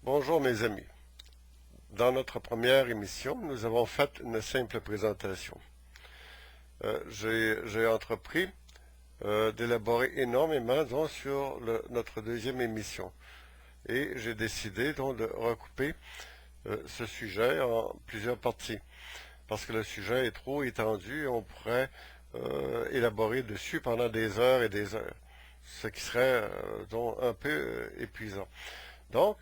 Bonjour mes amis. Dans notre première émission, nous avons fait une simple présentation. J'ai entrepris d'élaborer énormément sur notre deuxième émission et j'ai décidé donc de recouper ce sujet en plusieurs parties parce que le sujet est trop étendu et on pourrait élaborer dessus pendant des heures et des heures, ce qui serait donc un peu épuisant. Donc,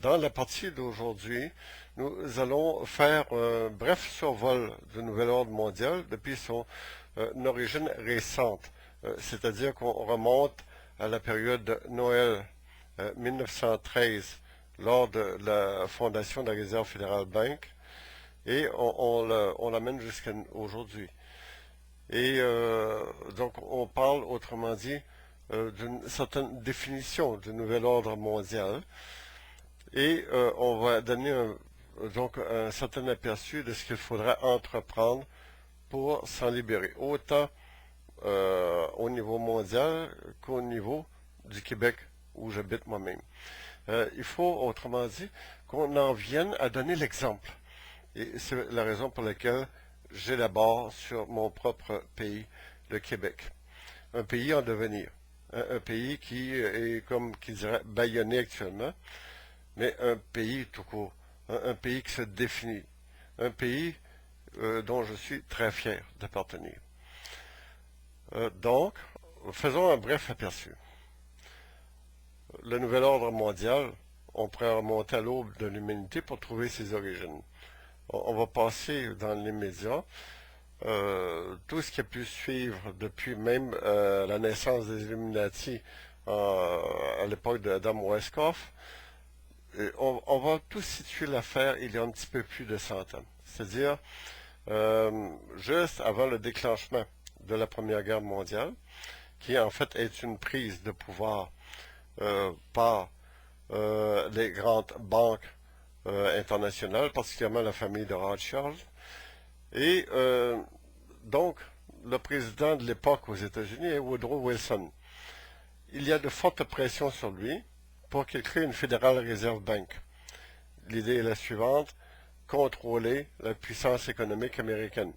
dans la partie d'aujourd'hui, nous allons faire un bref survol du nouvel ordre mondial depuis son origine récente, c'est-à-dire qu'on remonte à la période de Noël 1913, lors de la fondation de la Réserve fédérale Bank, et on l'amène jusqu'à aujourd'hui. Et donc, on parle, autrement dit, d'une certaine définition du nouvel ordre mondial. Et on va donner donc un certain aperçu de ce qu'il faudra entreprendre pour s'en libérer, autant au niveau mondial qu'au niveau du Québec où j'habite moi-même. Il faut, autrement dit, qu'on en vienne à donner l'exemple. Et c'est la raison pour laquelle j'élabore sur mon propre pays, le Québec. Un pays en devenir. Un pays qui est, comme qui dirait, bâillonné actuellement, mais un pays tout court, un pays qui se définit, un pays dont je suis très fier d'appartenir. Donc, faisons un bref aperçu. Le nouvel ordre mondial, on pourrait remonter à l'aube de l'humanité pour trouver ses origines. On va passer dans l'immédiat tout ce qui a pu suivre depuis même la naissance des Illuminati à l'époque d'Adam Weishaupt. On va tout situer l'affaire il y a un petit peu plus de 100 ans. C'est-à-dire, juste avant le déclenchement de la Première Guerre mondiale, qui en fait est une prise de pouvoir par les grandes banques internationales, particulièrement la famille de Rothschild. Et donc, le président de l'époque aux États-Unis est Woodrow Wilson. Il y a de fortes pressions sur lui pour qu'il crée une Federal Reserve Bank. L'idée est la suivante: contrôler la puissance économique américaine,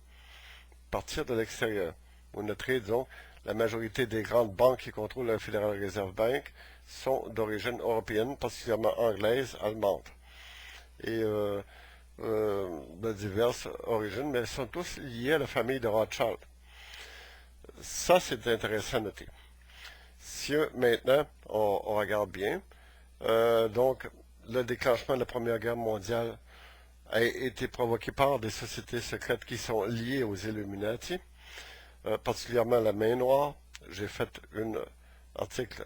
partir de l'extérieur. Vous noterez, disons, la majorité des grandes banques qui contrôlent la Federal Reserve Bank sont d'origine européenne, particulièrement anglaise, allemande, et de diverses origines, mais elles sont tous liées à la famille de Rothschild. Ça, c'est intéressant à noter. Si maintenant, on regarde bien, donc, le déclenchement de la Première Guerre mondiale a été provoqué par des sociétés secrètes qui sont liées aux Illuminati, particulièrement la Main Noire. J'ai fait un article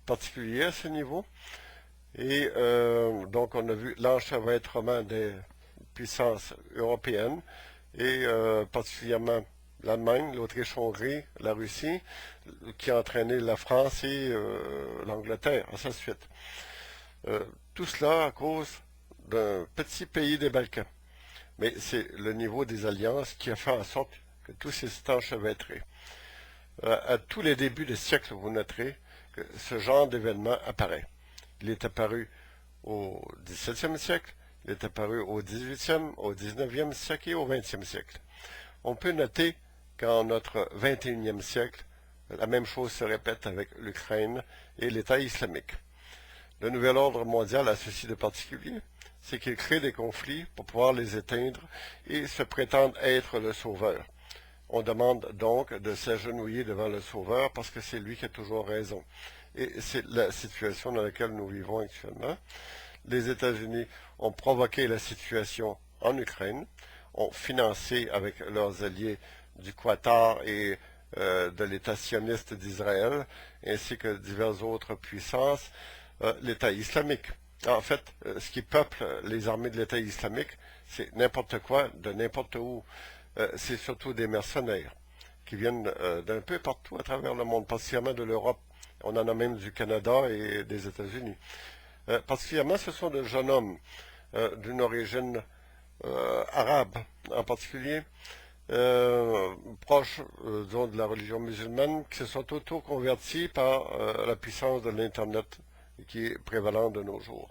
particulier à ce niveau. Et donc, on a vu l'enchevêtrement des puissances européennes et particulièrement l'Allemagne, l'Autriche-Hongrie, la Russie, qui a entraîné la France et l'Angleterre, ainsi de suite. Tout cela à cause d'un petit pays des Balkans. Mais c'est le niveau des alliances qui a fait en sorte que tout s'est enchevêtré. À tous les débuts des siècles, vous noterez que ce genre d'événement apparaît. Il est apparu au XVIIe siècle, il est apparu au XVIIIe, au XIXe siècle et au XXe siècle. On peut noter qu'en notre XXIe siècle, la même chose se répète avec l'Ukraine et l'État islamique. Le nouvel ordre mondial a ceci de particulier, c'est qu'il crée des conflits pour pouvoir les éteindre et se prétendre être le sauveur. On demande donc de s'agenouiller devant le sauveur parce que c'est lui qui a toujours raison. Et c'est la situation dans laquelle nous vivons actuellement. Les États-Unis ont provoqué la situation en Ukraine, ont financé avec leurs alliés du Qatar et de l'État sioniste d'Israël, ainsi que diverses autres puissances, l'État islamique. En fait, ce qui peuple les armées de l'État islamique, c'est n'importe quoi, de n'importe où. C'est surtout des mercenaires qui viennent d'un peu partout à travers le monde, particulièrement de l'Europe. On en a même du Canada et des États-Unis. Particulièrement, ce sont de jeunes hommes d'une origine arabe en particulier, proches de la religion musulmane, qui se sont auto-convertis par la puissance de l'Internet qui est prévalente de nos jours.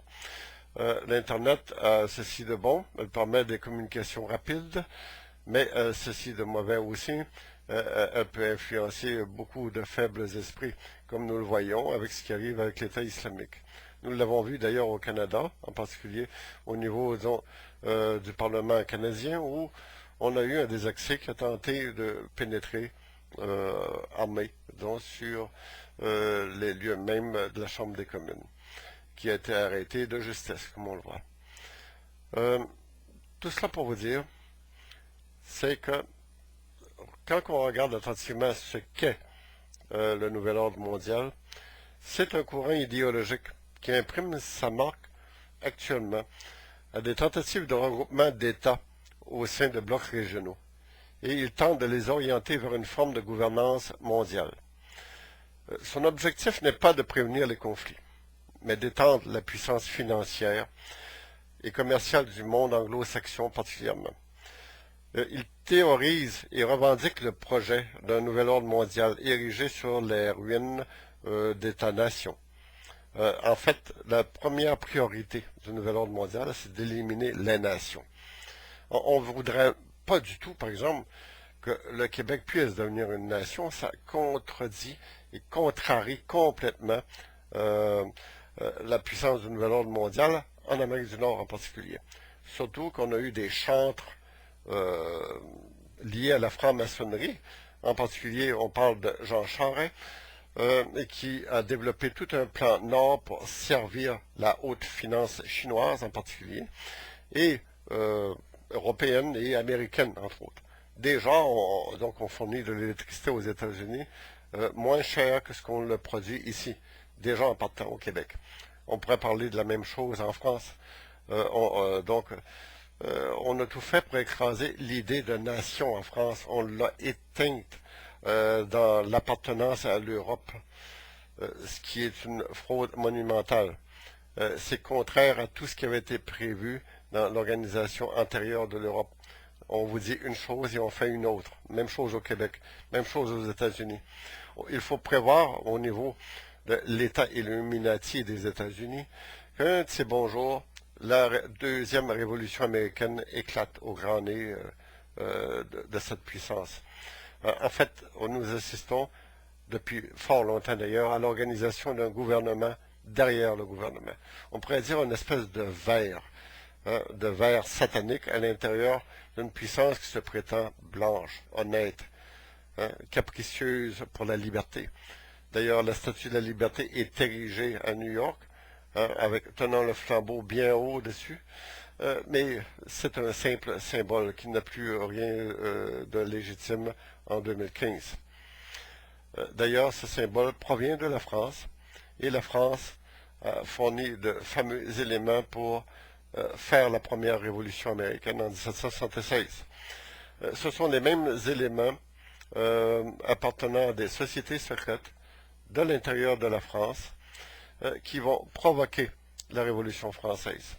L'Internet a ceci de bon, elle permet des communications rapides, mais ceci de mauvais aussi. Elle peut influencer beaucoup de faibles esprits, comme nous le voyons avec ce qui arrive avec l'État islamique. Nous l'avons vu d'ailleurs au Canada, en particulier au niveau du Parlement canadien, où on a eu un des accès qui a tenté de pénétrer armé, donc sur les lieux même de la Chambre des communes, qui a été arrêté de justesse, comme on le voit. Tout cela pour vous dire, c'est que quand on regarde attentivement ce qu'est le nouvel ordre mondial, c'est un courant idéologique qui imprime sa marque actuellement à des tentatives de regroupement d'États au sein de blocs régionaux, et il tente de les orienter vers une forme de gouvernance mondiale. Son objectif n'est pas de prévenir les conflits, mais d'étendre la puissance financière et commerciale du monde anglo-saxon particulièrement. Il théorise et revendique le projet d'un nouvel ordre mondial érigé sur les ruines d'États-nations. En fait, la première priorité du nouvel ordre mondial, c'est d'éliminer les nations. On ne voudrait pas du tout, par exemple, que le Québec puisse devenir une nation. Ça contredit et contrarie complètement la puissance du nouvel ordre mondial, en Amérique du Nord en particulier. Surtout qu'on a eu des chantres liés à la franc-maçonnerie. En particulier, on parle de Jean Charest, qui a développé tout un plan Nord pour servir la haute finance chinoise en particulier, et européenne et américaine, entre autres. Déjà, on fournit de l'électricité aux États-Unis moins cher que ce qu'on le produit ici, déjà en partant au Québec. On pourrait parler de la même chose en France. On a tout fait pour écraser l'idée de nation en France. On l'a éteinte dans l'appartenance à l'Europe, ce qui est une fraude monumentale. C'est contraire à tout ce qui avait été prévu dans l'organisation antérieure de l'Europe. On vous dit une chose et on fait une autre. Même chose au Québec, même chose aux États-Unis. Il faut prévoir au niveau de l'État Illuminati des États-Unis qu'un de ces bons jours, la deuxième révolution américaine éclate au grand nez de cette puissance. En fait, nous assistons depuis fort longtemps d'ailleurs à l'organisation d'un gouvernement derrière le gouvernement. On pourrait dire une espèce de verre satanique à l'intérieur d'une puissance qui se prétend blanche, honnête, capricieuse pour la liberté. D'ailleurs, la statue de la liberté est érigée à New York, avec tenant le flambeau bien haut dessus, mais c'est un simple symbole qui n'a plus rien de légitime en 2015. D'ailleurs, ce symbole provient de la France, et la France a fourni de fameux éléments pour faire la première révolution américaine en 1776. Ce sont les mêmes éléments appartenant à des sociétés secrètes de l'intérieur de la France qui vont provoquer la Révolution française.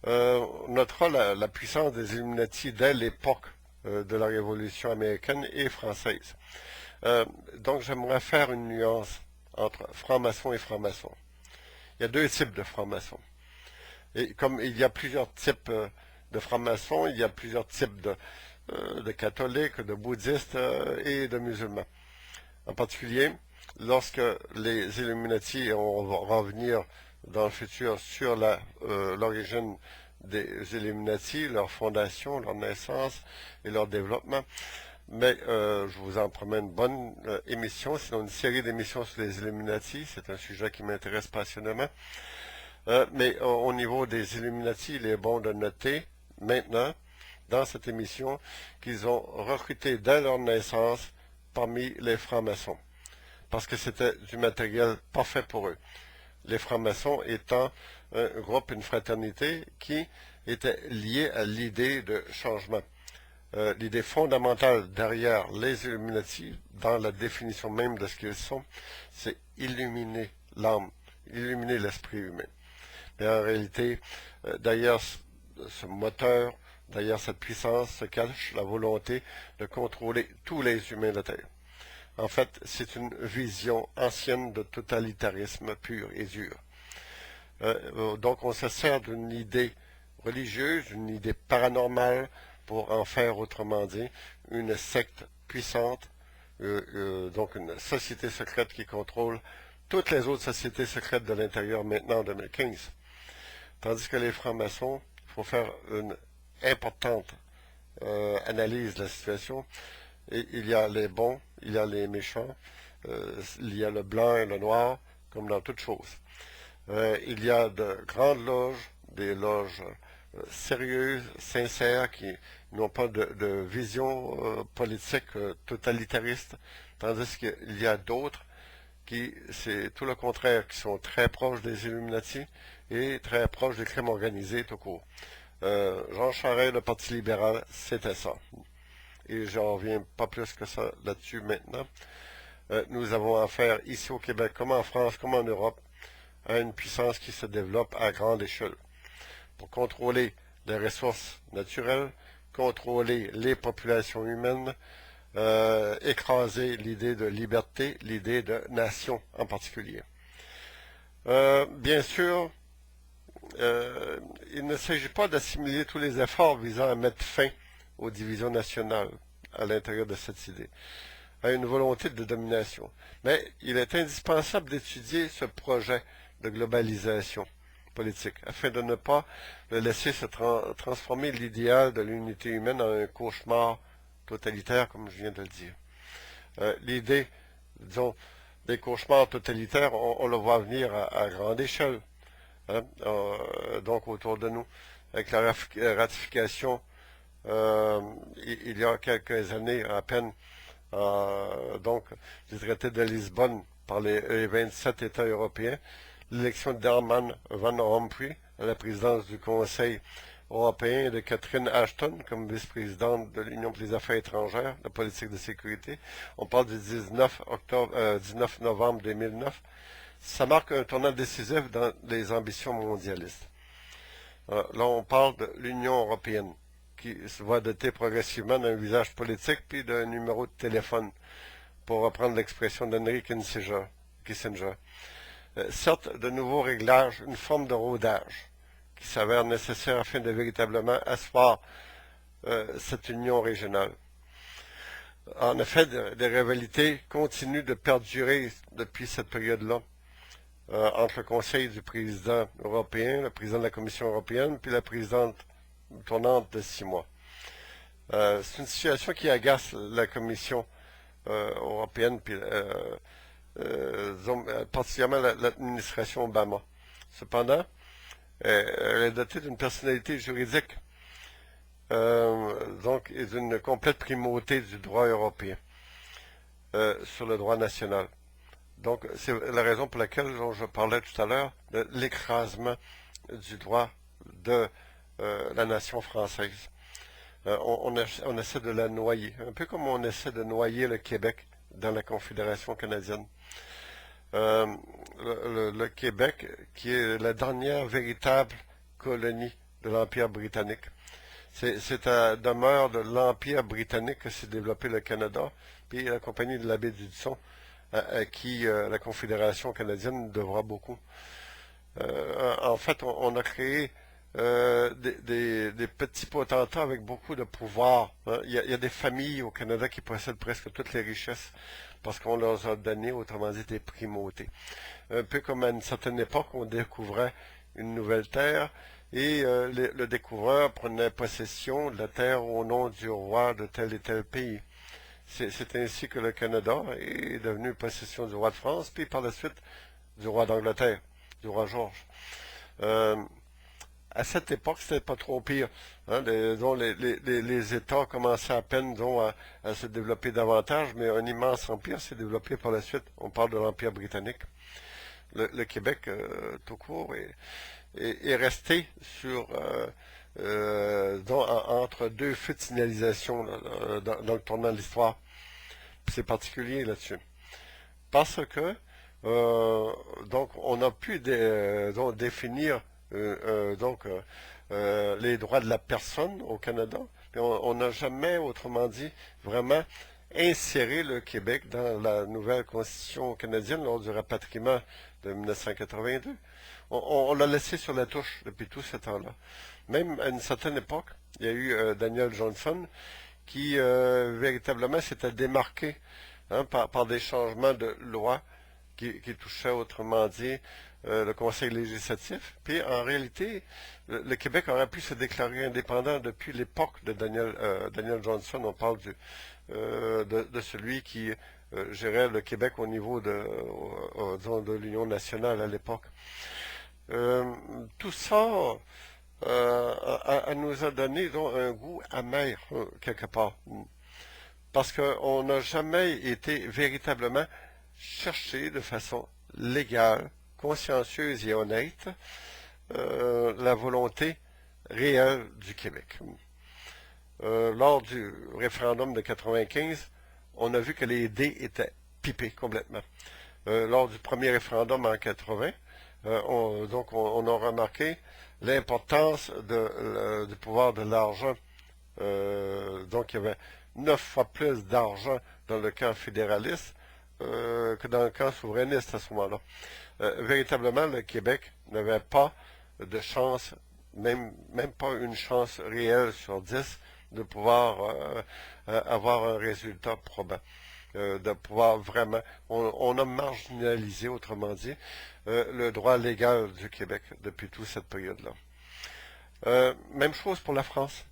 On notera la puissance des Illuminati dès l'époque de la Révolution américaine et française. Donc j'aimerais faire une nuance entre franc-maçon et franc-maçon. Il y a deux types de francs-maçons. Et comme il y a plusieurs types de francs-maçons, il y a plusieurs types de catholiques, de bouddhistes et de musulmans. En particulier, lorsque les Illuminati, on va revenir dans le futur sur l'origine des Illuminati, leur fondation, leur naissance et leur développement, mais je vous en promets une bonne émission, sinon une série d'émissions sur les Illuminati, c'est un sujet qui m'intéresse passionnément. Mais au niveau des Illuminati, il est bon de noter maintenant, dans cette émission, qu'ils ont recruté dès leur naissance parmi les francs-maçons, parce que c'était du matériel parfait pour eux. Les francs-maçons étant un groupe, une fraternité qui était liée à l'idée de changement. L'idée fondamentale derrière les Illuminati, dans la définition même de ce qu'ils sont, c'est illuminer l'âme, illuminer l'esprit humain. Mais en réalité, derrière ce moteur, derrière cette puissance, se cache la volonté de contrôler tous les humains de la Terre. En fait, c'est une vision ancienne de totalitarisme pur et dur. Donc on se sert d'une idée religieuse, une idée paranormale pour en faire, autrement dit, une secte puissante, donc une société secrète qui contrôle toutes les autres sociétés secrètes de l'intérieur maintenant en 2015. Tandis que les francs-maçons, il faut faire une importante analyse de la situation. Et il y a les bons, il y a les méchants, il y a le blanc et le noir, comme dans toute chose. Il y a de grandes loges, des loges sérieuses, sincères, qui n'ont pas de vision politique totalitariste, tandis qu'il y a d'autres qui, c'est tout le contraire, qui sont très proches des Illuminati et très proches des crimes organisés tout court. Jean Charest, le Parti libéral, c'était ça. Et j'en reviens pas plus que ça là-dessus maintenant. Nous avons affaire ici au Québec, comme en France, comme en Europe, à une puissance qui se développe à grande échelle pour contrôler les ressources naturelles, contrôler les populations humaines, écraser l'idée de liberté, l'idée de nation en particulier. Bien sûr, il ne s'agit pas d'assimiler tous les efforts visant à mettre fin aux divisions nationales à l'intérieur de cette idée, à une volonté de domination. Mais il est indispensable d'étudier ce projet de globalisation politique, afin de ne pas le laisser se transformer l'idéal de l'unité humaine en un cauchemar totalitaire, comme je viens de le dire. L'idée, disons, des cauchemars totalitaires, on le voit venir à grande échelle, hein, donc autour de nous, avec la ratification il y a quelques années à peine, donc, du traité de Lisbonne par les 27 États européens, l'élection d'Herman Van Rompuy à la présidence du Conseil européen et de Catherine Ashton comme vice-présidente de l'Union pour les affaires étrangères, de politique de sécurité. On parle du 19 novembre 2009. Ça marque un tournant décisif dans les ambitions mondialistes. Là, on parle de l'Union européenne, qui se va doter progressivement d'un visage politique puis d'un numéro de téléphone, pour reprendre l'expression d'Henry Kissinger. Certes, de nouveaux réglages, une forme de rodage, qui s'avère nécessaire afin de véritablement asseoir cette union régionale. En effet, des rivalités continuent de perdurer depuis cette période-là, entre le Conseil du président européen, le président de la Commission européenne, puis la présidente tournante de 6 mois. C'est une situation qui agace la Commission européenne, puis particulièrement l'administration Obama. Cependant, elle est dotée d'une personnalité juridique, donc, et d'une complète primauté du droit européen sur le droit national. Donc, c'est la raison pour laquelle dont je parlais tout à l'heure de l'écrasement du droit de la nation française. On essaie de la noyer, un peu comme on essaie de noyer le Québec dans la Confédération canadienne. Le Québec, qui est la dernière véritable colonie de l'Empire britannique. C'est à demeure de l'Empire britannique que s'est développé le Canada, puis la Compagnie de la baie d'Hudson, à qui la Confédération canadienne devra beaucoup. En fait, on a créé des petits potentats avec beaucoup de pouvoir. Hein. Il y a des familles au Canada qui possèdent presque toutes les richesses parce qu'on leur a donné, autrement dit, des primautés. Un peu comme à une certaine époque, on découvrait une nouvelle terre et le découvreur prenait possession de la terre au nom du roi de tel et tel pays. C'est ainsi que le Canada est devenu possession du roi de France, puis par la suite du roi d'Angleterre, du roi George. À cette époque, c'était pas trop pire. Hein, les États commençaient à peine à se développer davantage, mais un immense empire s'est développé par la suite. On parle de l'Empire britannique. Le Québec, tout court, est resté sur entre deux feux de signalisation dans le tournant de l'histoire. C'est particulier là-dessus. Parce que donc on a pu définir les droits de la personne au Canada, mais on n'a jamais, autrement dit, vraiment inséré le Québec dans la nouvelle constitution canadienne lors du rapatriement de 1982. on l'a laissé sur la touche depuis tout ce temps-là. Même à une certaine époque, il y a eu Daniel Johnson qui véritablement s'était démarqué par des changements de loi qui touchaient, autrement dit, le Conseil législatif. Puis en réalité, le Québec aurait pu se déclarer indépendant depuis l'époque de Daniel Johnson. On parle de celui qui gérait le Québec au niveau disons, de l'Union nationale à l'époque. Tout ça nous a donné donc, un goût amer quelque part. Parce qu'on n'a jamais été véritablement cherché de façon légale, consciencieuse et honnête la volonté réelle du Québec. Lors du référendum de 95, on a vu que les dés étaient pipés complètement. Lors du premier référendum en 80, on a remarqué l'importance du pouvoir de l'argent. Donc, il y avait 9 fois plus d'argent dans le camp fédéraliste que dans le camp souverainiste à ce moment-là. Véritablement, le Québec n'avait pas de chance, même pas une chance réelle sur 10 de pouvoir avoir un résultat probant. De pouvoir vraiment... On a marginalisé, autrement dit, le droit légal du Québec depuis toute cette période-là. Même chose pour la France.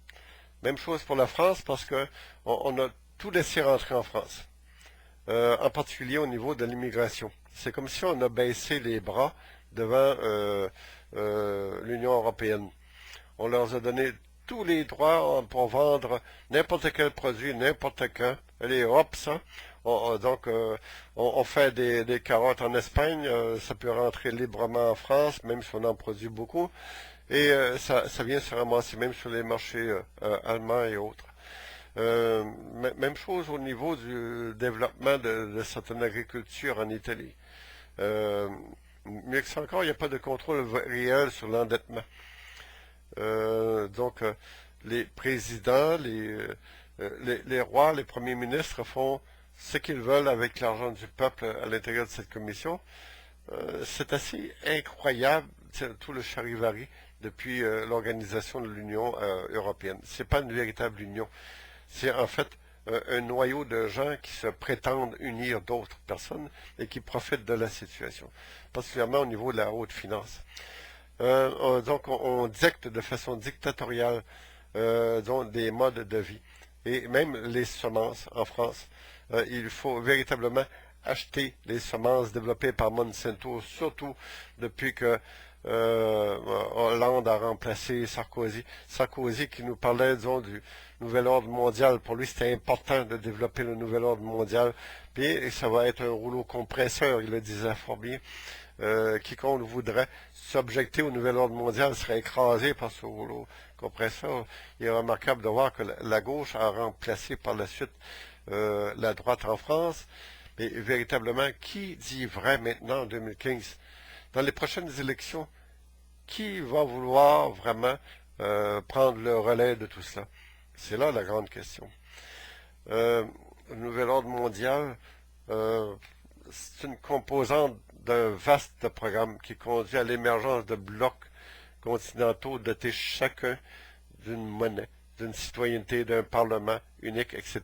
Même chose pour la France parce que on a tout laissé rentrer en France, en particulier au niveau de l'immigration. C'est comme si on a baissé les bras devant l'Union européenne. On leur a donné tous les droits pour vendre n'importe quel produit, n'importe quand. Allez, hop, ça. On fait des carottes en Espagne, ça peut rentrer librement en France, même si on en produit beaucoup. Et ça vient se ramasser même sur les marchés allemands et autres. Même chose au niveau du développement de certaines agricultures en Italie. Mieux que ça encore, il n'y a pas de contrôle réel sur l'endettement. Les présidents, les rois, les premiers ministres font ce qu'ils veulent avec l'argent du peuple à l'intérieur de cette commission. C'est assez incroyable, tout le charivari depuis l'organisation de l'Union européenne. C'est pas une véritable union. C'est en fait un noyau de gens qui se prétendent unir d'autres personnes et qui profitent de la situation, particulièrement au niveau de la haute finance. Donc on dicte de façon dictatoriale des modes de vie et même les semences en France. Il faut véritablement acheter les semences développées par Monsanto, surtout depuis que Hollande a remplacé Sarkozy. Sarkozy qui nous parlait, disons, du nouvel ordre mondial. Pour lui, c'était important de développer le nouvel ordre mondial. Puis, ça va être un rouleau compresseur, il le disait fort bien. Quiconque voudrait s'objecter au nouvel ordre mondial serait écrasé par ce rouleau compresseur. Il est remarquable de voir que la gauche a remplacé par la suite la droite en France. Mais véritablement, qui dit vrai maintenant en 2015? Dans les prochaines élections, qui va vouloir vraiment prendre le relais de tout cela? C'est là la grande question. Le nouvel ordre mondial, c'est une composante d'un vaste programme qui conduit à l'émergence de blocs continentaux dotés chacun d'une monnaie, d'une citoyenneté, d'un parlement unique, etc.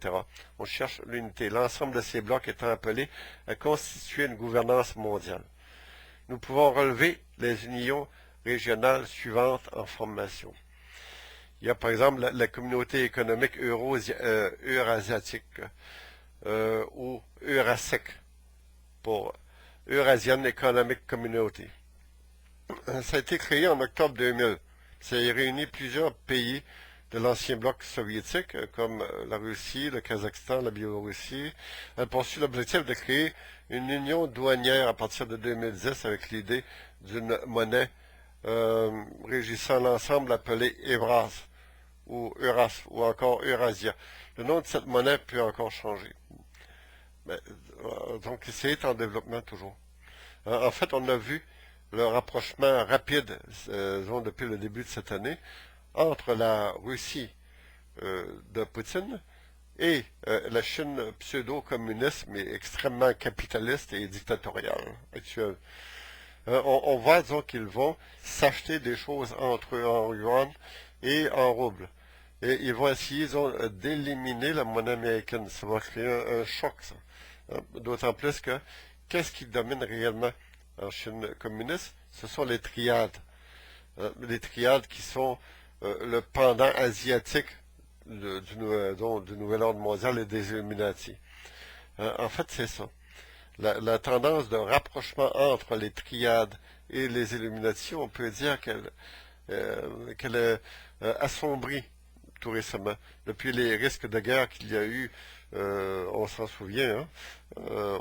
On cherche l'unité. L'ensemble de ces blocs étant appelés à constituer une gouvernance mondiale. Nous pouvons relever les unions régionales suivantes en formation. Il y a par exemple la communauté économique eurasiatique ou Eurasec pour Eurasian Economic Community. Ça a été créé en octobre 2000. Ça a réuni plusieurs pays de l'ancien bloc soviétique, comme la Russie, le Kazakhstan, la Biélorussie, a poursuivi l'objectif de créer une union douanière à partir de 2010 avec l'idée d'une monnaie régissant l'ensemble appelée Evras ou Euras ou encore Eurasia. Le nom de cette monnaie peut encore changer. Mais, donc c'est en développement toujours. En fait, on a vu le rapprochement rapide, depuis le début de cette année, entre la Russie de Poutine et la Chine pseudo-communiste, mais extrêmement capitaliste et dictatoriale actuelle. On voit, disons, qu'ils vont s'acheter des choses entre eux en yuan et en rouble. Et ils vont essayer, disons, d'éliminer la monnaie américaine. Ça va créer un choc, ça. D'autant plus que, qu'est-ce qui domine réellement en Chine communiste? Ce sont les triades. Les triades qui sont le pendant asiatique du nouvel ordre mondial et des Illuminati. En fait, c'est ça. La tendance de rapprochement entre les triades et les Illuminati, on peut dire qu'elle est assombrie tout récemment. Depuis les risques de guerre qu'il y a eu, on s'en souvient, hein,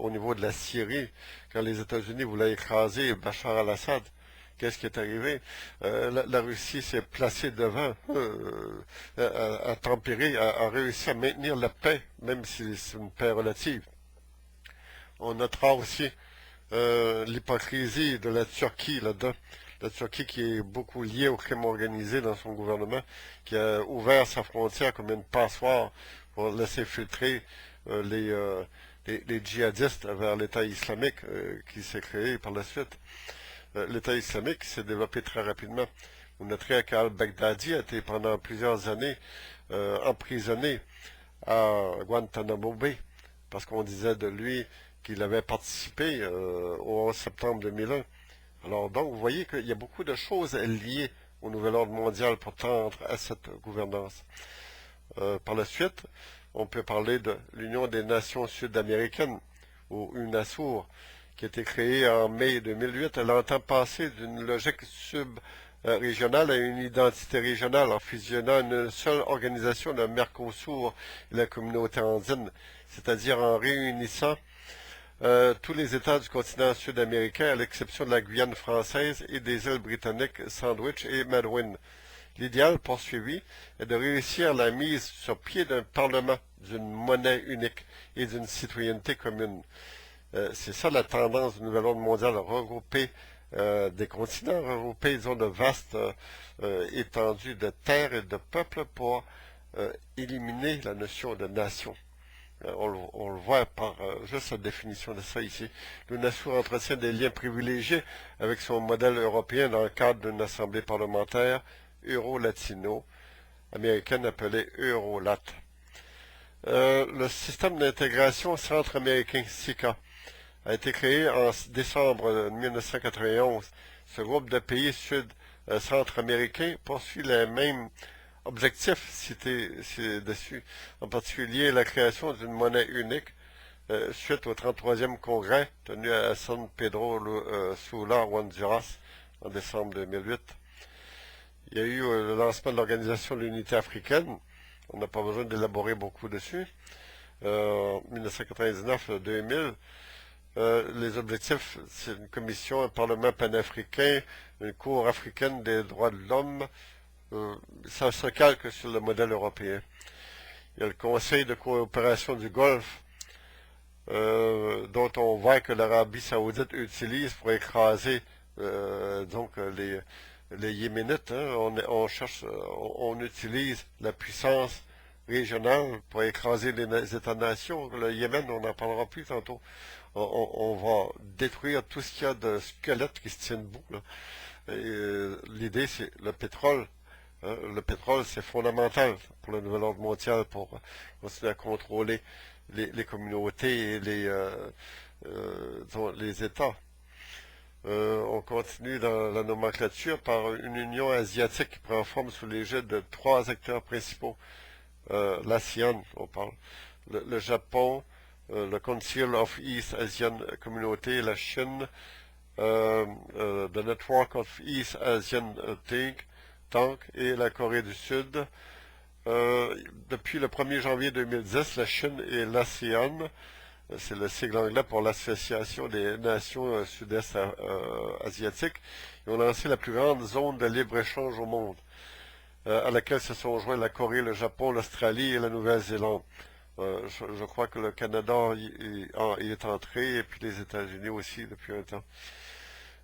au niveau de la Syrie, quand les États-Unis voulaient écraser Bachar al-Assad. Qu'est-ce qui est arrivé? La Russie s'est placée devant, a tempéré, a réussi à maintenir la paix, même si c'est une paix relative. On notera aussi l'hypocrisie de la Turquie là-dedans. La Turquie qui est beaucoup liée au crime organisé dans son gouvernement, qui a ouvert sa frontière comme une passoire pour laisser filtrer les djihadistes vers l'État islamique qui s'est créé par la suite. L'État islamique s'est développé très rapidement. Vous noterez qu'al-Baghdadi a été pendant plusieurs années emprisonné à Guantanamo Bay, parce qu'on disait de lui qu'il avait participé au 11 septembre 2001. Alors donc, vous voyez qu'il y a beaucoup de choses liées au nouvel ordre mondial pour tendre à cette gouvernance. Par la suite, on peut parler de l'Union des Nations Sud-Américaines, ou UNASUR, qui a été créée en mai 2008. Elle entend passer d'une logique sub-régionale à une identité régionale en fusionnant une seule organisation de Mercosur et la communauté andine, c'est-à-dire en réunissant tous les États du continent sud-américain, à l'exception de la Guyane française et des îles britanniques Sandwich et Madeline. L'idéal poursuivi est de réussir la mise sur pied d'un parlement, d'une monnaie unique et d'une citoyenneté commune. C'est ça la tendance du nouvel ordre mondial, regrouper des continents, regrouper, disons, de vastes étendues de terres et de peuples pour éliminer la notion de nation. On le voit par juste la définition de ça ici. L'UNASUR entretient des liens privilégiés avec son modèle européen dans le cadre d'une assemblée parlementaire euro-latino américaine appelée Eurolat. Le système d'intégration centra-américain SICA a été créé en décembre 1991. Ce groupe de pays sud-centra-américains poursuit les mêmes objectifs cités ci-dessus, en particulier la création d'une monnaie unique suite au 33e congrès tenu à San Pedro Sula, Honduras, en décembre 2008. Il y a eu le lancement de l'Organisation de l'Unité africaine. On n'a pas besoin d'élaborer beaucoup dessus. 1999-2000. Les objectifs, c'est une commission, un parlement panafricain, une cour africaine des droits de l'homme. Ça se calque sur le modèle européen. Il y a le Conseil de coopération du Golfe, dont on voit que l'Arabie saoudite utilise pour écraser les Yéménites. Hein. On utilise la puissance régionale pour écraser les États-nations. Le Yémen, on n'en parlera plus tantôt. On va détruire tout ce qu'il y a de squelettes qui se tiennent debout. L'idée, c'est le pétrole. Le pétrole, c'est fondamental pour le nouvel ordre mondial, pour continuer à contrôler les communautés et les États. On continue dans la nomenclature par une union asiatique qui prend forme sous l'égide de 3 acteurs principaux. L'ASEAN, on parle, le Japon, le Council of East Asian Community, la Chine, the Network of East Asian Tank et la Corée du Sud. Depuis le 1er janvier 2010, la Chine et l'ASEAN, c'est le sigle anglais pour l'Association des Nations Sud-Est Asiatiques, ils ont lancé la plus grande zone de libre-échange au monde, à laquelle se sont joints la Corée, le Japon, l'Australie et la Nouvelle-Zélande. Je crois que le Canada y est entré, et puis les États-Unis aussi depuis un temps.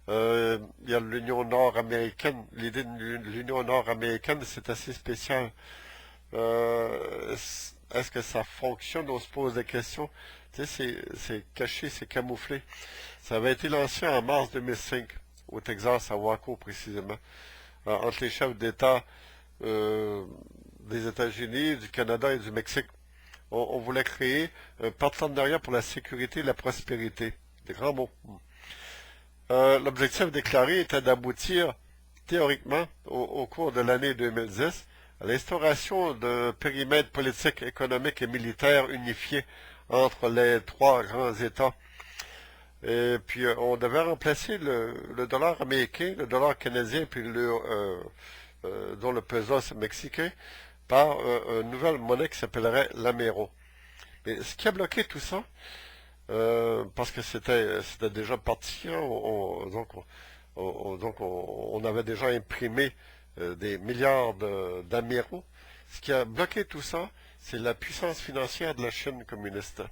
Il y a l'Union nord-américaine. L'idée de l'Union nord-américaine, c'est assez spécial. Est-ce que ça fonctionne? On se pose des questions. Tu sais, c'est caché, c'est camouflé. Ça avait été lancé en mars 2005. au Texas, à Waco précisément, entre les chefs d'État euh, des États-Unis, du Canada et du Mexique. On voulait créer un partenariat pour la sécurité et la prospérité. Des grands mots. L'objectif déclaré était d'aboutir théoriquement au cours de l'année 2010 à l'instauration d'un périmètre politique, économique et militaire unifié entre les trois grands États. Et puis on devait remplacer le dollar américain, le dollar canadien, puis dont le peso mexicain, par une nouvelle monnaie qui s'appellerait l'Amero. Mais ce qui a bloqué tout ça, parce que c'était déjà parti, hein, on avait déjà imprimé des milliards d'Amero. Ce qui a bloqué tout ça, c'est la puissance financière de la Chine communiste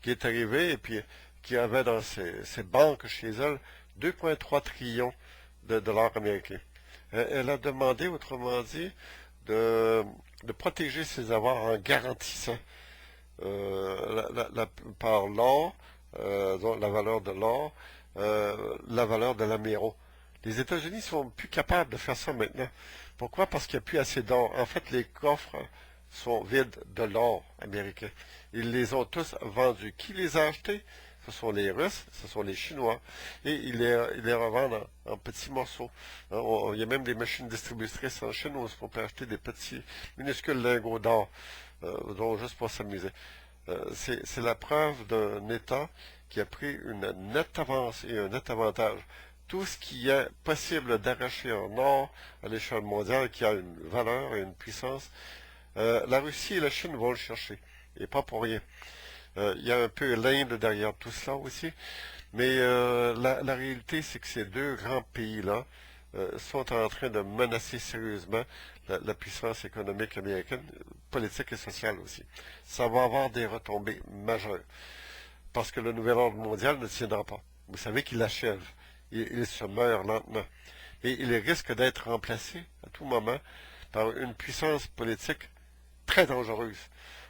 qui est arrivée et puis qui avait dans ses banques chez elle 2,3 trillions de dollars américains. Elle a demandé, autrement dit, de protéger ses avoirs en garantissant par l'or, donc la valeur de l'or, la valeur de l'Amero. Les États-Unis sont plus capables de faire ça maintenant. Pourquoi? Parce qu'il n'y a plus assez d'or. En fait, les coffres sont vides de l'or américain. Ils les ont tous vendus. Qui les a achetés? Ce sont les Russes, ce sont les Chinois, et ils les revendent en petits morceaux. Il y a même des machines distributrices en Chine où on peut acheter des petits, minuscules lingots d'or, donc juste pour s'amuser. C'est la preuve d'un État qui a pris une nette avance et un net avantage. Tout ce qui est possible d'arracher en or à l'échelle mondiale, qui a une valeur et une puissance, la Russie et la Chine vont le chercher, et pas pour rien. Il y a un peu l'Inde derrière tout cela aussi, mais la réalité, c'est que ces deux grands pays-là sont en train de menacer sérieusement la puissance économique américaine, politique et sociale aussi. Ça va avoir des retombées majeures, parce que le nouvel ordre mondial ne tiendra pas. Vous savez qu'il achève, il se meurt lentement, mais il risque d'être remplacé à tout moment par une puissance politique très dangereuse.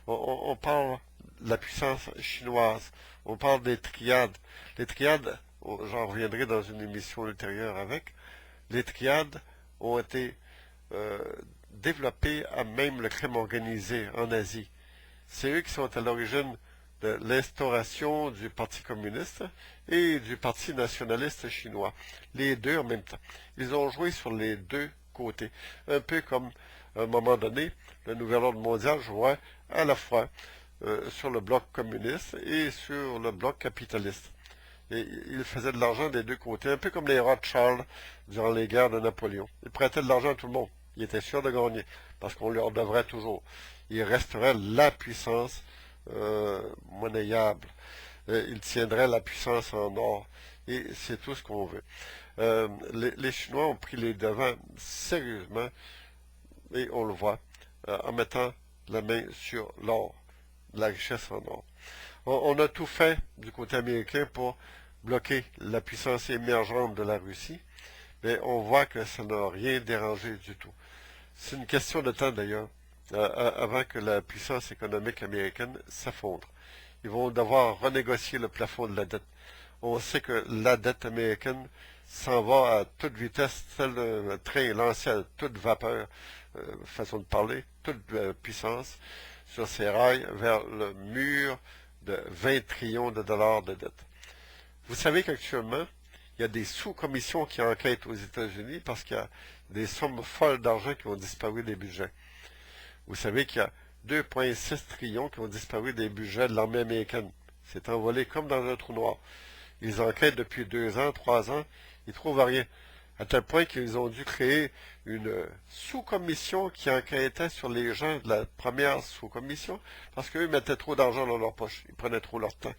On parle de la puissance chinoise, on parle des triades. Les triades, j'en reviendrai dans une émission ultérieure avec, les triades ont été euh, développées à même le crime organisé en Asie. C'est eux qui sont à l'origine de l'instauration du Parti communiste et du Parti nationaliste chinois. Les deux en même temps. Ils ont joué sur les deux côtés. Un peu comme, à un moment donné, le nouvel ordre mondial jouait à la fois sur le bloc communiste et sur le bloc capitaliste. Et ils faisaient de l'argent des deux côtés, un peu comme les Rothschild durant les guerres de Napoléon. Ils prêtaient de l'argent à tout le monde. Ils étaient sûrs de gagner, parce qu'on leur devrait toujours. Ils resteraient la puissance monnayable. Ils tiendraient la puissance en or. Et c'est tout ce qu'on veut. Les Chinois ont pris les devants sérieusement, et on le voit, en mettant la main sur l'or, la richesse en or. On a tout fait du côté américain pour bloquer la puissance émergente de la Russie, mais on voit que ça n'a rien dérangé du tout. C'est une question de temps d'ailleurs, avant que la puissance économique américaine s'effondre. Ils vont devoir renégocier le plafond de la dette. On sait que la dette américaine s'en va à toute vitesse, tel un train lancé à toute vapeur, façon de parler, toute puissance, sur ses rails vers le mur de 20 trillions de dollars de dette. Vous savez qu'actuellement, il y a des sous-commissions qui enquêtent aux États-Unis parce qu'il y a des sommes folles d'argent qui ont disparu des budgets. Vous savez qu'il y a 2,6 trillions qui ont disparu des budgets de l'armée américaine. C'est envolé comme dans un trou noir. Ils enquêtent depuis 2 ans, 3 ans, ils ne trouvent rien. À tel point qu'ils ont dû créer une sous-commission qui enquêtait sur les gens de la première sous-commission parce qu'eux mettaient trop d'argent dans leur poche. Ils prenaient trop leur temps.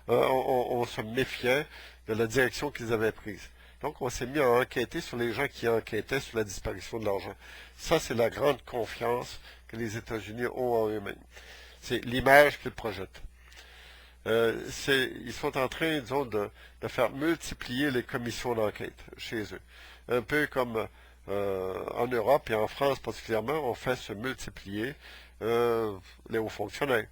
On se méfiait de la direction qu'ils avaient prise. Donc, on s'est mis à enquêter sur les gens qui enquêtaient sur la disparition de l'argent. Ça, c'est la grande confiance que les États-Unis ont en eux-mêmes. C'est l'image qu'ils projettent. Ils sont en train, disons, de faire multiplier les commissions d'enquête chez eux. Un peu comme en Europe et en France particulièrement, on fait se multiplier les hauts fonctionnaires.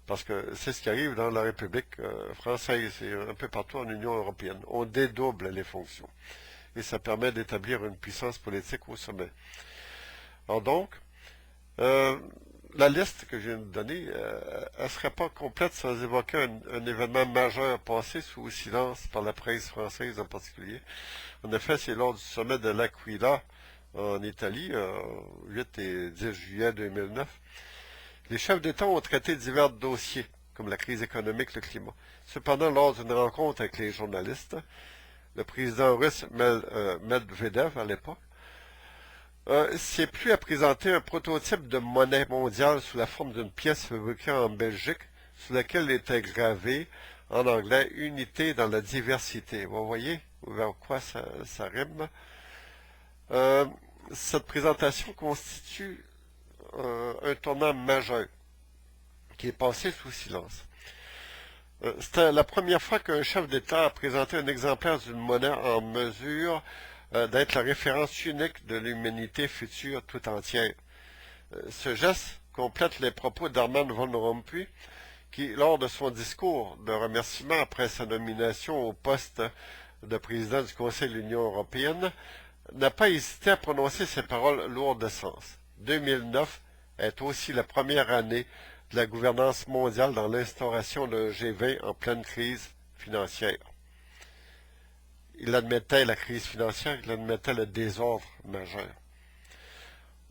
Parce que c'est ce qui arrive dans la République française et un peu partout en Union européenne. On dédouble les fonctions. et ça permet d'établir une puissance politique au sommet. Alors donc, euh, la liste que je viens de donner, elle ne serait pas complète sans évoquer un événement majeur passé sous silence par la presse française en particulier. En effet, c'est lors du sommet de l'Aquila en Italie, 8 et 10 juillet 2009. Les chefs d'État ont traité divers dossiers, comme la crise économique, le climat. Cependant, lors d'une rencontre avec les journalistes, le président russe Medvedev, à l'époque, s'est plu à présenter un prototype de monnaie mondiale sous la forme d'une pièce fabriquée en Belgique, sur laquelle était gravé en anglais « Unité dans la diversité ». Vous voyez vers quoi ça rime? Cette présentation constitue un tournant majeur qui est passé sous silence. C'était la première fois qu'un chef d'État a présenté un exemplaire d'une monnaie en mesure d'être la référence unique de l'humanité future tout entière. Ce geste complète les propos d'Herman Van Rompuy, qui, lors de son discours de remerciement après sa nomination au poste de président du Conseil de l'Union européenne, n'a pas hésité à prononcer ces paroles lourdes de sens. 2009 est aussi la première année de la gouvernance mondiale dans l'instauration d'un G20 en pleine crise financière. Il admettait la crise financière, il admettait le désordre majeur.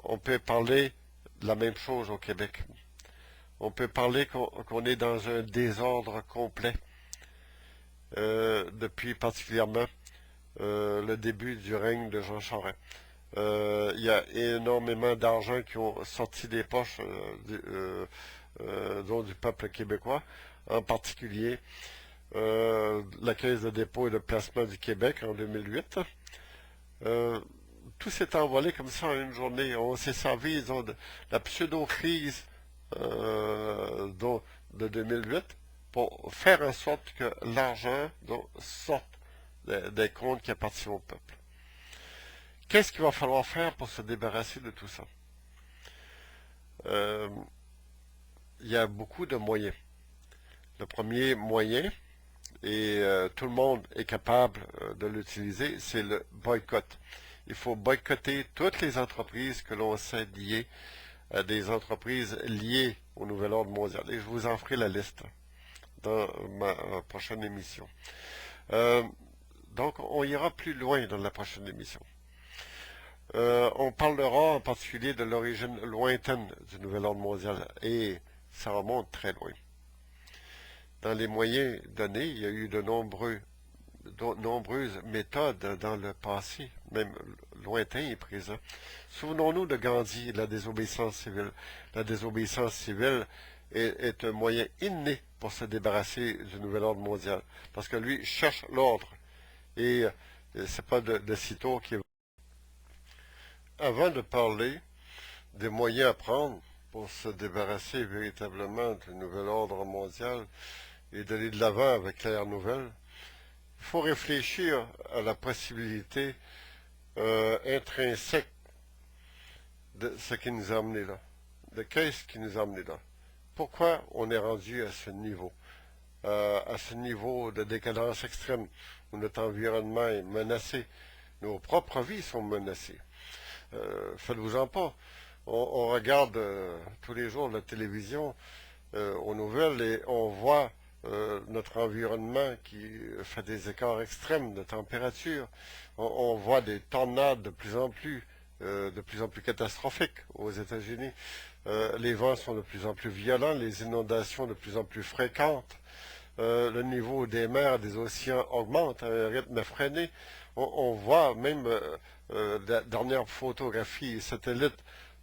On peut parler de la même chose au Québec. On peut parler qu'on est dans un désordre complet depuis particulièrement le début du règne de Jean Charest. Il y a énormément d'argent qui ont sorti des poches dont du peuple québécois, en particulier la Caisse de dépôt et de placement du Québec en 2008. Tout s'est envolé comme ça en une journée. On s'est servi, disons, de la pseudo-crise de 2008 pour faire en sorte que l'argent sorte des comptes qui appartiennent au peuple. Qu'est-ce qu'il va falloir faire pour se débarrasser de tout ça? Il y a beaucoup de moyens. Le premier moyen, et tout le monde est capable de l'utiliser, c'est le boycott. Il faut boycotter toutes les entreprises que l'on sait liées à des entreprises liées au nouvel ordre mondial. Et je vous en ferai la liste dans ma prochaine émission. Donc, on ira plus loin dans la prochaine émission. On parlera en particulier de l'origine lointaine du nouvel ordre mondial, et ça remonte très loin. Dans les moyens donnés, il y a eu de nombreuses méthodes dans le passé, même lointain et présent. Souvenons-nous de Gandhi et de la désobéissance civile. La désobéissance civile est un moyen inné pour se débarrasser du nouvel ordre mondial, parce que lui cherche l'ordre, et c'est pas de sitôt qui est. Avant de parler des moyens à prendre pour se débarrasser véritablement du nouvel ordre mondial et d'aller de l'avant avec l'ère nouvelle, il faut réfléchir à la possibilité intrinsèque de ce qui nous a amené là. De qu'est-ce qui nous a amené là? Pourquoi on est rendu à ce niveau? À ce niveau de décadence extrême où notre environnement est menacé. Nos propres vies sont menacées. Faites-vous-en pas. On regarde tous les jours la télévision aux nouvelles et on voit notre environnement qui fait des écarts extrêmes de température. On voit des tornades de plus en plus catastrophiques aux États-Unis. Les vents sont de plus en plus violents, les inondations de plus en plus fréquentes. Le niveau des mers et des océans augmente à un rythme effréné. On voit même la dernière photographie satellite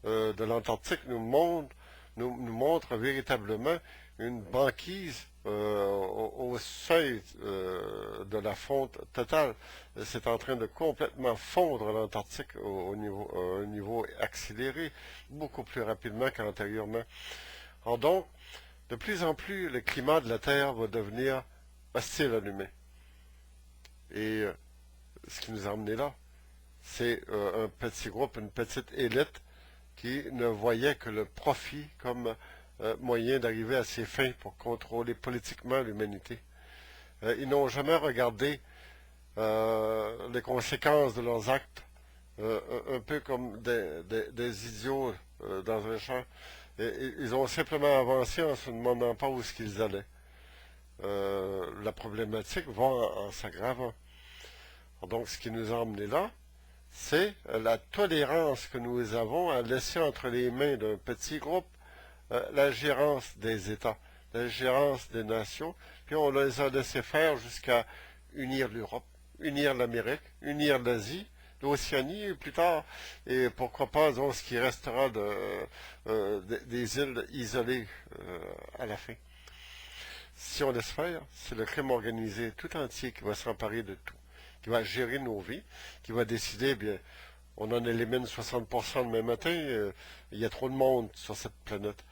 de l'Antarctique nous montre véritablement une banquise au seuil de la fonte totale. C'est en train de complètement fondre l'Antarctique au niveau accéléré, beaucoup plus rapidement qu'antérieurement. Alors donc, de plus en plus, le climat de la Terre va devenir hostile à l'humain. Et ce qui nous a emmenés là, c'est un petit groupe, une petite élite qui ne voyait que le profit comme moyen d'arriver à ses fins pour contrôler politiquement l'humanité. Ils n'ont jamais regardé les conséquences de leurs actes, un peu comme des idiots dans un champ. Et ils ont simplement avancé en se demandant pas où est-ce qu'ils allaient. La problématique va en s'aggravant. Donc, ce qui nous a emmenés là, c'est la tolérance que nous avons à laisser entre les mains d'un petit groupe la gérance des États, la gérance des nations, puis on les a laissés faire jusqu'à unir l'Europe, unir l'Amérique, unir l'Asie, l'Océanie, et plus tard, et pourquoi pas donc, ce qui restera des îles isolées à la fin. Si on laisse faire, c'est le crime organisé tout entier qui va s'emparer de tout, qui va gérer nos vies, qui va décider, bien, on en élimine 60% demain matin, il y a trop de monde sur cette planète.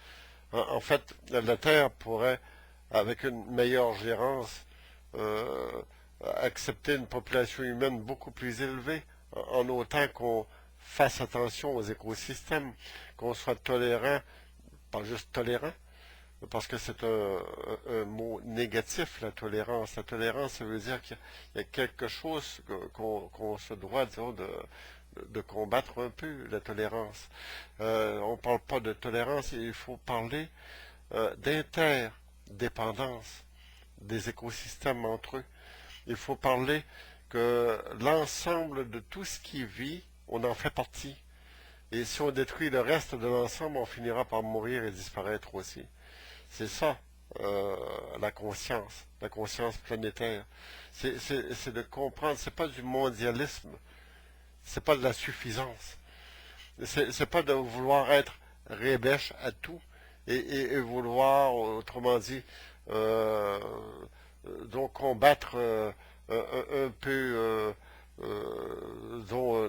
En fait, la Terre pourrait, avec une meilleure gérance, euh, accepter une population humaine beaucoup plus élevée, en autant qu'on fasse attention aux écosystèmes, qu'on soit tolérant, pas juste tolérant, parce que c'est un mot négatif, la tolérance. La tolérance, ça veut dire qu'il y a quelque chose qu'on se doit, disons, de combattre un peu, la tolérance. On ne parle pas de tolérance, il faut parler d'interdépendance des écosystèmes entre eux. Il faut parler que l'ensemble de tout ce qui vit, on en fait partie. Et si on détruit le reste de l'ensemble, on finira par mourir et disparaître aussi. C'est ça, la conscience planétaire. C'est de comprendre, c'est pas du mondialisme, c'est pas de la suffisance. C'est pas de vouloir être rébêche à tout et vouloir, autrement dit, euh, donc combattre un peu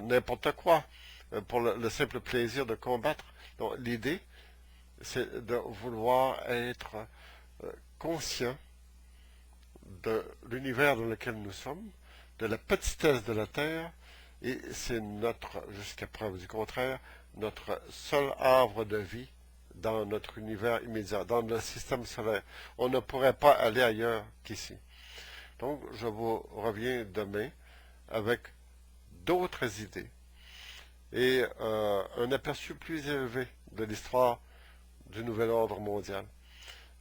n'importe quoi pour le simple plaisir de combattre. Donc l'idée, c'est de vouloir être conscient de l'univers dans lequel nous sommes, de la petitesse de la Terre, et c'est notre, jusqu'à preuve du contraire, notre seul havre de vie dans notre univers immédiat, dans le système solaire. On ne pourrait pas aller ailleurs qu'ici. Donc, je vous reviens demain avec d'autres idées et un aperçu plus élevé de l'histoire du nouvel ordre mondial.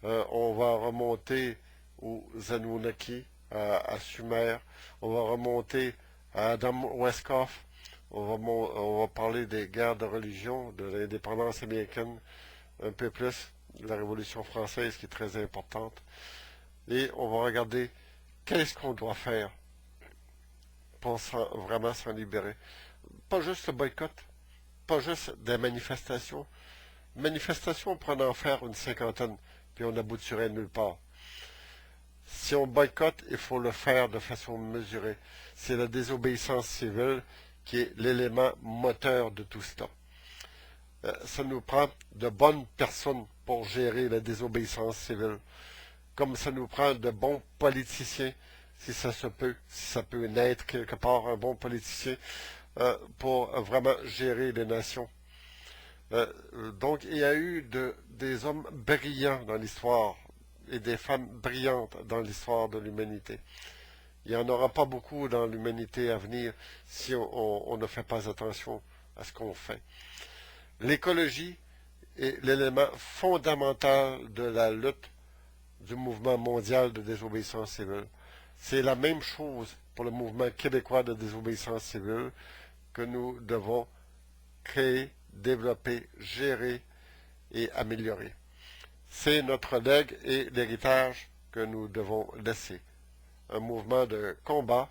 On va remonter aux Anunnaki, à Sumer, on va remonter à Adam Weishaupt, on va parler des guerres de religion, de l'indépendance américaine, un peu plus, de la Révolution française qui est très importante, et on va regarder qu'est-ce qu'on doit faire pour vraiment s'en libérer. Pas juste le boycott, pas juste des manifestations. Manifestations, on pourrait en faire une cinquantaine, puis on aboutirait nulle part. Si on boycotte, il faut le faire de façon mesurée. C'est la désobéissance civile qui est l'élément moteur de tout cela. Ça nous prend de bonnes personnes pour gérer la désobéissance civile, comme ça nous prend de bons politiciens, si ça se peut, si ça peut naître quelque part un bon politicien, pour vraiment gérer les nations. Donc il y a eu des hommes brillants dans l'histoire et des femmes brillantes dans l'histoire de l'humanité. Il n'y en aura pas beaucoup dans l'humanité à venir si on ne fait pas attention à ce qu'on fait. L'écologie est l'élément fondamental de la lutte du mouvement mondial de désobéissance civile. C'est la même chose pour le mouvement québécois de désobéissance civile que nous devons créer, développer, gérer et améliorer. C'est notre legs et l'héritage que nous devons laisser. Un mouvement de combat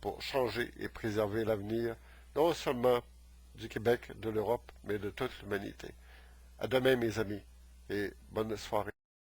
pour changer et préserver l'avenir, non seulement du Québec, de l'Europe, mais de toute l'humanité. À demain, mes amis, et bonne soirée.